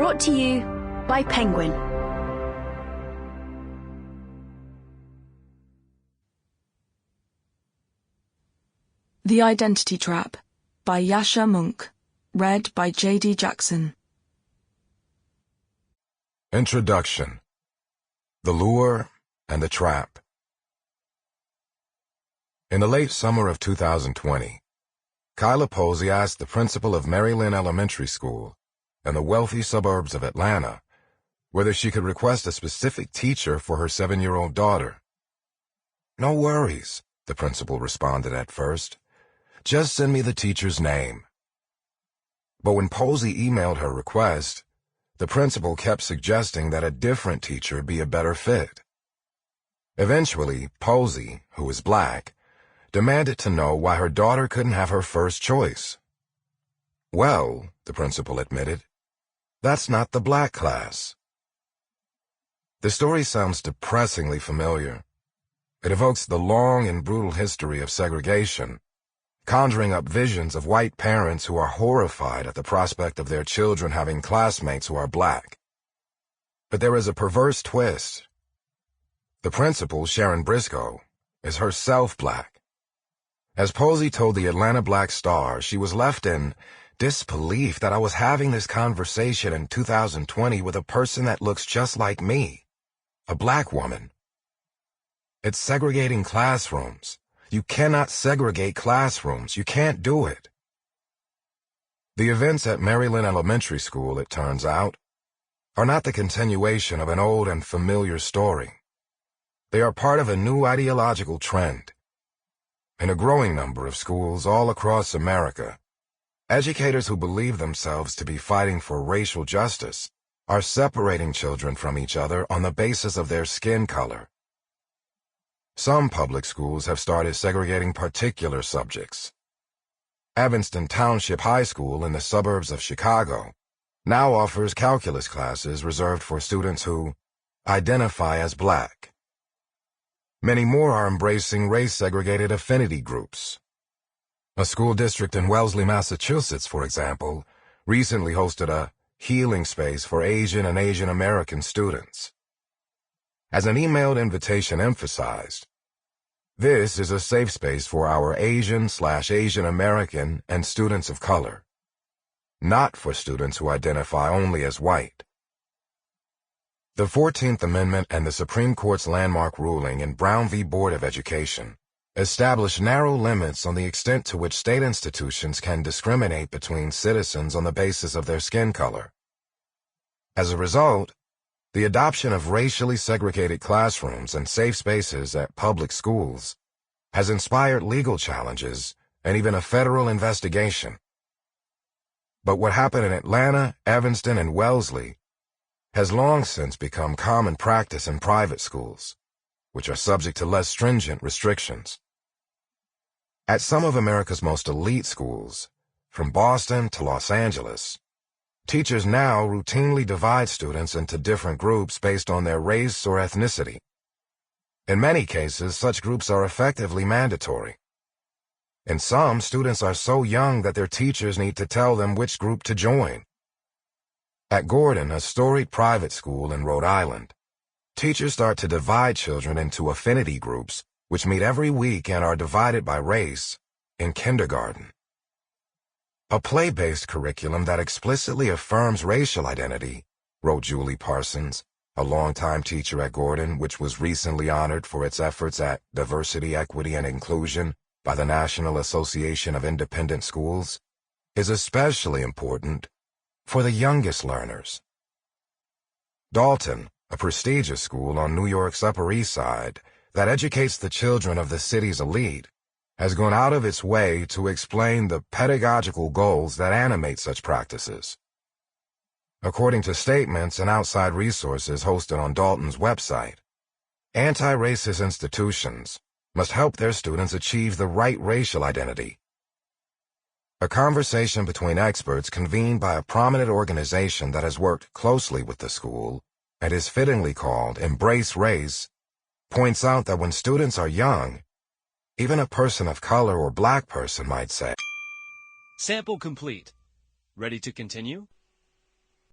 Brought to you by Penguin. The Identity Trap by Yascha Mounk. Read by J.D. Jackson. Introduction. The Lure and the Trap. In the late summer of 2020, Kyla Posey asked the principal of Mary Lynn Elementary School in the wealthy suburbs of Atlanta whether she could request a specific teacher for her 7-year-old daughter. "No worries," the principal responded at first. "Just send me the teacher's name." But when Posey emailed her request, the principal kept suggesting that a different teacher be a better fit. Eventually, Posey, who is black, demanded to know why her daughter couldn't have her first choice. "Well," the principal admitted, "that's not the black class." The story sounds depressingly familiar. It evokes the long and brutal history of segregation, conjuring up visions of white parents who are horrified at the prospect of their children having classmates who are black. But there is a perverse twist. The principal, Sharon Briscoe, is herself black. As Posey told the Atlanta Black Star, she was left in disbelief that I was having this conversation in 2020 with a person that looks just like me, a black woman. It's segregating classrooms. You cannot segregate classrooms. You can't do it. The events at Mary Lynn Elementary School, it turns out, are not the continuation of an old and familiar story. They are part of a new ideological trend. In a growing number of schools all across America, educators who believe themselves to be fighting for racial justice are separating children from each other on the basis of their skin color. Some public schools have started segregating particular subjects. Evanston Township High School in the suburbs of Chicago now offers calculus classes reserved for students who identify as black. Many more are embracing race-segregated affinity groups. A school district in Wellesley, Massachusetts, for example, recently hosted a healing space for Asian and Asian American students. As an emailed invitation emphasized, this is a safe space for our Asian/Asian American and students of color, not for students who identify only as white. The 14th Amendment and the Supreme Court's landmark ruling in Brown v. Board of Education established narrow limits on the extent to which state institutions can discriminate between citizens on the basis of their skin color. As a result, the adoption of racially segregated classrooms and safe spaces at public schools has inspired legal challenges and even a federal investigation. But what happened in Atlanta, Evanston, and Wellesley has long since become common practice in private schools, which are subject to less stringent restrictions. At some of America's most elite schools, from Boston to Los Angeles, teachers now routinely divide students into different groups based on their race or ethnicity. In many cases, such groups are effectively mandatory. In some, students are so young that their teachers need to tell them which group to join. At Gordon, a storied private school in Rhode Island, teachers start to divide children into affinity groups, which meet every week and are divided by race, in kindergarten. A play-based curriculum that explicitly affirms racial identity, wrote Julie Parsons, a longtime teacher at Gordon, which was recently honored for its efforts at diversity, equity, and inclusion by the National Association of Independent Schools, is especially important for the youngest learners. Dalton, a prestigious school on New York's Upper East Side that educates the children of the city's elite, has gone out of its way to explain the pedagogical goals that animate such practices. According to statements and outside resources hosted on Dalton's website, anti-racist institutions must help their students achieve the right racial identity. A conversation between experts convened by a prominent organization that has worked closely with the school and is fittingly called Embrace Race points out that when students are young, even a person of color or black person might say, Sample complete. Ready to continue?